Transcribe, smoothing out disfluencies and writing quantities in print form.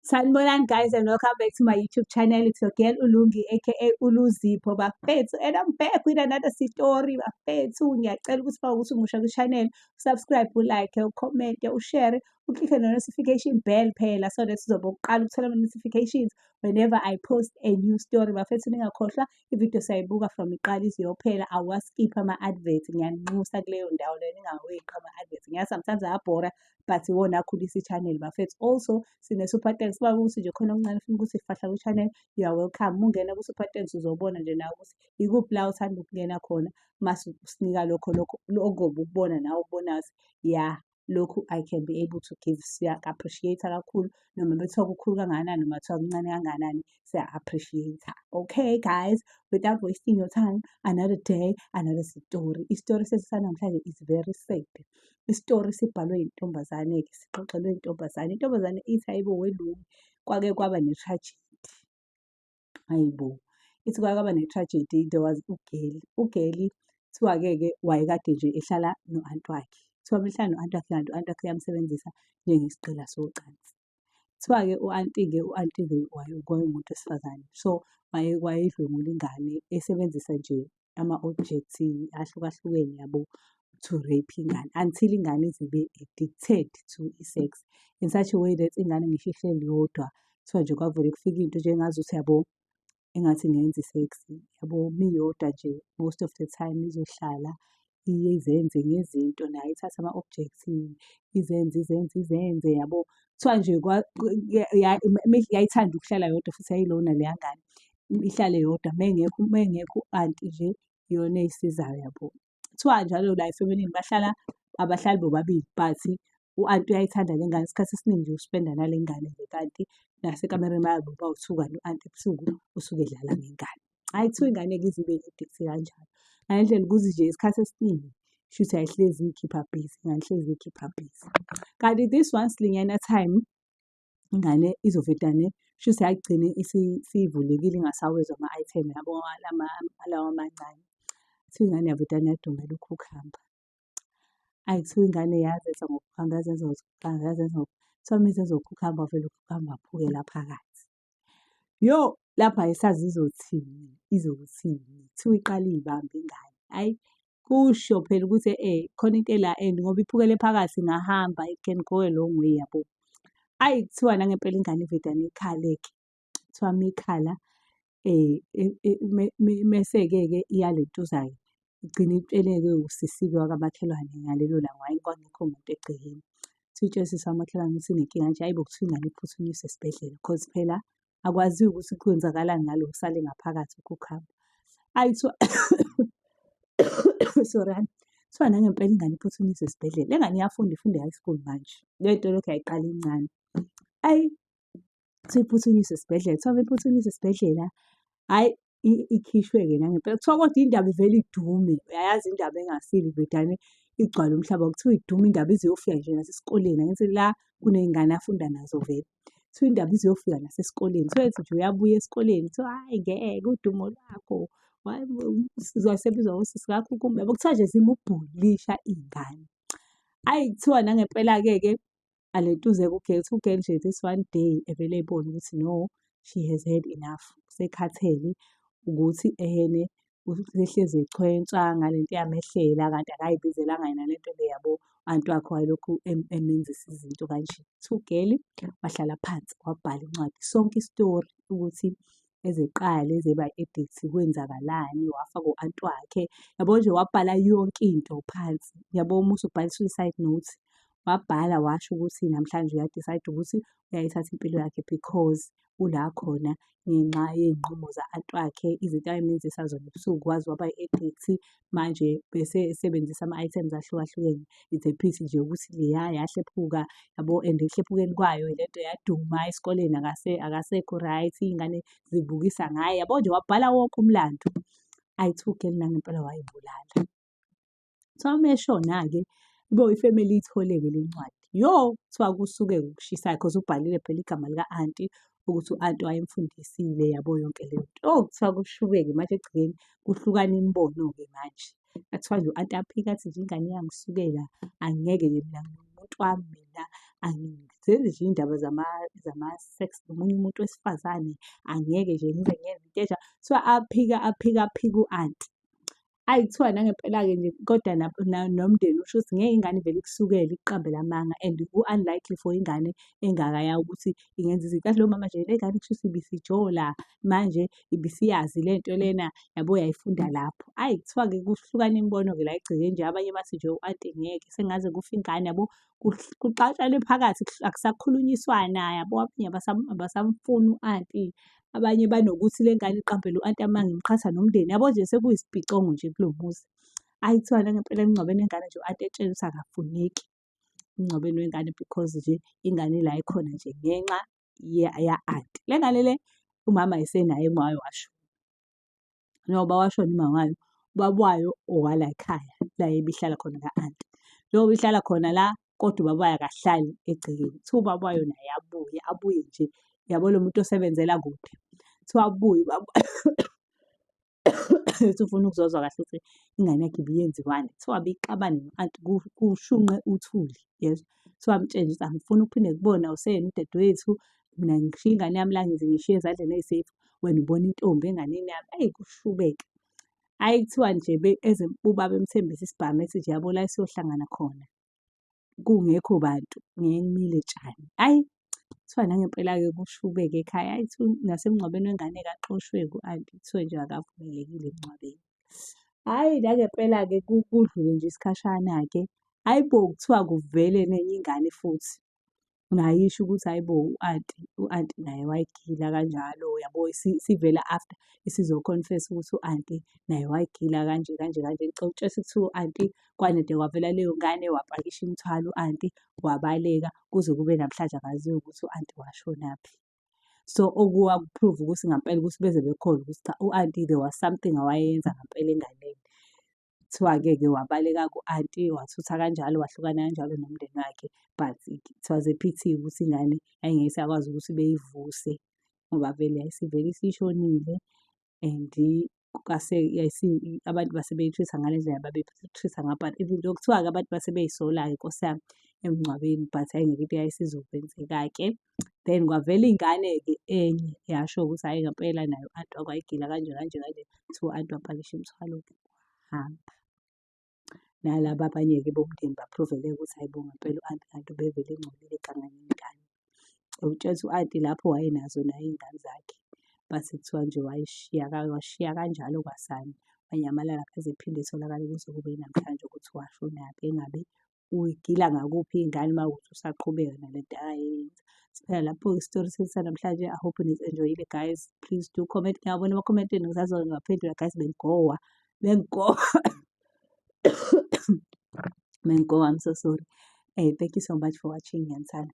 Sanibonani guys and welcome back to my YouTube channel. It's your girl Ulungi aka Uluzipho bafethu, and I'm back with another story bafethu. Ngiyacela ukuthi bawukuthi umusha ku-channel, subscribe, ulike, ucomment, ushare, uclick on the notification bell phela so that sizobe uqala ukuthola ama-notifications whenever I post a new story bafethu. Ningakhohlwa ividiyo sayibuka from iqala ize iyophela, awaskipha ama-adverts. Ngiyaninxusa kuleyo ndawo leyo, ningaweqi ama-adverts. Ngiyazi sometimes ayabhora but iwona akhulisa i-channel bafethu. Also sine-super thanks uma ukuthi nje khona okuncane ufuna ukuthi sifahla ku-channel, you are welcome. Uma ungena ku-super thanks uzobona nje nawe ukuthi ikuphi la uthanda ukungena khona mase usinika lokho ogobe ukubona nawe ukubonayo ya lokhu I can be able to give. Siya-appreciate-a kakhulu noma bethiwa kukhulu kangakanani noma bethiwa kuncane kangakanani, siya-appreciate-a. Okay guys, without wasting your time, another day, another story. Isitori sethu sanamhlanje is very sad. Isitori sibhalwe yintombazane-ke, sixoxelwe intombazane. Intombazane ithi hayibo welungu kwake kwaba ne-tragedy. Hayibo, ithi kwake kwaba ne-tragedy. There was ugeli. Ugeli kuthiwa-ke wayekade nje ehlala no-anti wakhe. Kuthiwa uma ehlala no-anti wakhe, kanti u-anti wakhe uyamsebenzisa njengesigqila socansi. Kuthiwa-ke u-anti-ke wayewumuntu wesifazane, so wayedlwengula ingane esebenzisa nje ama-objects ahlukahlukene yabo to rape ingane until ingane izibe addicted to i-sex in such a way that ingane ngisho ihleli yodwa kuthiwa nje kwavele kufika into nje engazuthi yabo engathi ngenza i-sex yabo, miyodwa nje most of the time izohlala izenze ngezinto nayo ithathe ama-objects izenze yabo. Kuthiwa nje yayithanda ukuhlala yodwa futhi yayilona leya ngane ihlale yodwa mengekho u-anti nje iyona eyisizayo yabo. Kuthiwa njalo la efemelini abahlali bobabili but u-anti uyayithanda le ngane, isikhathi esiningi nje uspenda nale ngane le, kanti nasekamereni bayabo bawuthuka no-anti ebusuku usuke edlala ngengane. Hhayi kuthiwa ingane-ke ize ibe ne-addict kanjalo ngale ndlela ukuthi nje isikhathi esiningi shuthi ayihlezi iyikhipha busy, ingane ihlezi iyikhipha busy. Kanti this one silinyana time ingane izovedane shuthi yagcine isivulekile ingasawezwa ama-item yabo lawa amancane. Kuthiwa ingane yavedane yadumela ukhukhamba. Ayi kuthiwa ingane yazenza ngokhukhamba yazenza kuthiwa uma izenza ngokhukhamba wavele ukhukhamba waphukela phakathi. Yo, lapho ayisazi izothini, kuthiwa iqala iy'bambe ingane. Hhayi kusho phela ukuthi khona into ela and ngoba iphukele phakathi ingahamba, it can go a long way yabo. Ayi kuthiwa nangempela ingane ivedane ikhale-ke, kuthiwa uma ikhala mese-ke iyalentuza-ke igcine itsheleke usisi-ke wakamakhelwane ngalelo langa kwakungekho muntu egcekeni. Kuthiwa itshela usisi wamakhelwane ukuthi inenkinga kanje, hayibo kuthiwa ingane iphuthunyiswe esibhedlela because phela akwaziwa ukuthi kwenzakalani ngalo kusale ngaphakathi ukhukhamba. Ayi sorry, kuthiwa nangempela ingane iphuthunyiswe esibhedlela. Le ngane iyafunda ifunda e-high school manje, le nto lokhu yayiqala incane. Ayi kuthiwa iphuthunyiswe esibhedlela, kuthiwa uma iphuthunyiswe esibhedlela, hhayi ikhishwe-ke nangempela. Kuthiwa kodwa indaba ivele idume, uyayazi indaba engasile ivedane igcwale umhlaba. Kuthiwa idume indaba ize iyofika nje nasesikoleni, angithi la kuney'ngane afunda nazo vele. Kuthiwa indaba ize iyofika nasesikoleni, kuthiwa ethi nje uyabuya esikoleni kuthiwa hhayi ngeke udumo lwakho sebizwa osisi kaKhukhumba yabo. Kuthiwa nje zimubhulisha iy'ngane. Hhayi kuthiwa nangempela-ke alentuzeka ugeli, kuthiwa ugeli nje this one day evele ey'bone ukuthi no, she has had enough. Usekhathele ukuthi ehene usehlezi echwentsha ngale nto eyamehlela kanti akayibizelanga yena le nto le yabo. U-anti wakhe wayelokhu emenzisa izinto kanje. Kuthiwa ugeli wahlala phansi wabhala incwadi sonke isitori ukuthi ezeqala eze eba addict kwenzakalani, wafa ko-anti wakhe yabo, nje wabhala yonke into phansi yabo. Uma usubhala i-suicide note wabhala washo ukuthi namhlanje uya-decide ukuthi uyayithatha impilo yakhe because ula khona ngenxa yey'nqumo za-anti wakhe, izinto ayemenzisa zona ebusuku waze waba yi-addict. Manje bese esebenzisa ama-items ahlukahlukene. It's a pity nje ukuthi leya yahlephuka yabo, and ekuhlephukeni kwayo le nto yaduma esikoleni akasekho right, iy'ngane zibukisa ngaye yabo, nje wabhala wonke umlando. Ayi kuthiwa ugeli nangempela wayibulala. Kuthiwa uma eshona-ke ibo ifamily iyithole-ke le ncwadi. Yo, kuthiwa kusuke ukushisayo because ubhalile phela igama lika-anti ukuthi u-anti wayemfundisile yabo yonke le nto. Oh kuthiwa kushuke-ke manje egcikeni kuhlukana imibono-ke manje. Kuthiwa nje u-anti aphika athi nje ingane iyangisukela, angeke-ke mina umuntu wami mina, angizenzi nje iy'ndaba zama-sex nomunye umuntu wesifazane, angeke nje ngize ngenze into enjalo. Kuthiwa aphika u-anti. Hhayi kuthiwa nangempela-ke nje koda nomndeni usho ukuthi ngeke ingane ivele ikusukele ikuqambele amanga and ku-unlikely for ingane engakayaki ukuthi ingenza izinto. Yazi leyo mama nje le ngane kushuthi ibisijola manje ibisiyazi le nto lena yabo yayifunda lapho. Hhayi kuthiwa-ke kuhlukana imibono-ke la egcekeni nje abanye bathi nje u-anti ngeke sengaze kufe ingane yabo, kuxatshanwe phakathi akusakhulunyiswana yabo, abanye abasamfuni u-anti. Abanye banokuthi le ngane iqambele u-anti amanga imqhatha nomndeni yabo nje sekuyisiphicongo nje kulo muzi. Hhayi kuthiwa nangempela emngcwabeni wengane nje u-anti etshele ukuthi akafuneki emngcwabeni wengane because nje ingane la ikhona nje ngenxa ya-anti. Le ngane le umama esenaye uma wayo washona. Njengoba washona umama wayo, ubaba wayo owala ekhaya la ebihlala khona ka-anti. Njengoba ihlala khona la kodwa ubaba wayo akahlali egcekeni. Kuthiwa ubaba wayo naye abuye nje yabo lo muntu osebenzela kude. Kuthiwa abuye ubaba ethi ufuna ukuzozwa kahle ukuthi ingane yakhe ibiyenziwani. Kuthiwa abixabane no-anti kushunqe uthuli yezwa. Kuthiwa amtshele nje ukuthi angifuni ukuphinde ngikubone awuseyena udadewethu, mina ngishiye ingane yami la ngize ngiyishiye ezandleni ey'safe, wena ubona intombi enganeni yami. Eyi kushubeke. Hhayi kuthiwa nje ubaba emthembisa isibhamu ethi nje yabo la esiyohlangana khona kungekho bantu ngeke kumile tshani. Hhayi kuthiwa nangempela-ke kushubeke ekhaya. Hhayi nasemngcwabeni wengane-ke axoshwe-ke u-anti kuthiwe nje akavumelekile emngcwabeni. Hhayi nangempela-ke kudlule nje isikhashana-ke, hhayi bo kuthiwa kuvele nenye ingane futhi nayo isho ukuthi hhayi bo u-anti naye wayigila kanjalo yabo sivela after isizo-confess-a ukuthi u-anti naye wayigila kanje kanje kanje. Ngicela kuthiwa u-anti kwanede kwavela leyo ngane wapakisha imithwalo u-anti wabaleka kuze kube namhlanje akaziwa ukuthi u-anti washonaphi. So okwaku-prove ukuthi ngampela ukuthi beze bekholwa ukuthi cha u-anti there was something awayenza ngampela enganeni. Kuthiwa-ke wabaleka ku-anti wathutha kanjalo wahlukana kanjalo nomndeni wakhe. But it was a pity ukuthi ingane yayingeke isakwazi ukuthi beyivuse ngoba vele yayisivele isishonile and abantu base beyi-treat-a ngale ndlela ababe-treat-a ngayo. But even though kuthiwa-ke abantu base bey'sola-ke Nkosi yami emngcwabeni but hhayi ngeke into eyayisizokwenzeka-ke. Then kwavela ingane-ke enye yasho ukuthi hhayi ngampela naye u-anti wakwayigila kanje kanje kanje. Kuthiwa u-anti wapakisha imithwalo-ke wahamba. Nalaba abanye-ke bomndeni ba-prove-ke ukuthi hhayi bo ngampela u-anti kanti ubevele engcolile egangane ingane. Utshela ukuthi u-anti lapho wayenazo naye iy'ngane zakhe but kuthiwa nje washiya kanjalo kwasani. Wanyamalala akaze ephinde etholakale kuze kube yinamhlanje ukuthi washonaphi. Engabe uyigila ngakuphi iy'ngane uma kuwukuthi usaqhubeka nale nto akayenza. Siphela lapho-ke isitori sethu sanamhlanje. I hope nizi-enjoyile guys. Please do comment. Ngiyawabona ama-comment enu ngisazobe ngiwaphendula guys bengigowa. Mengigowa, I'm so sorry. Thank you so much for watching. Ngiyanithanda.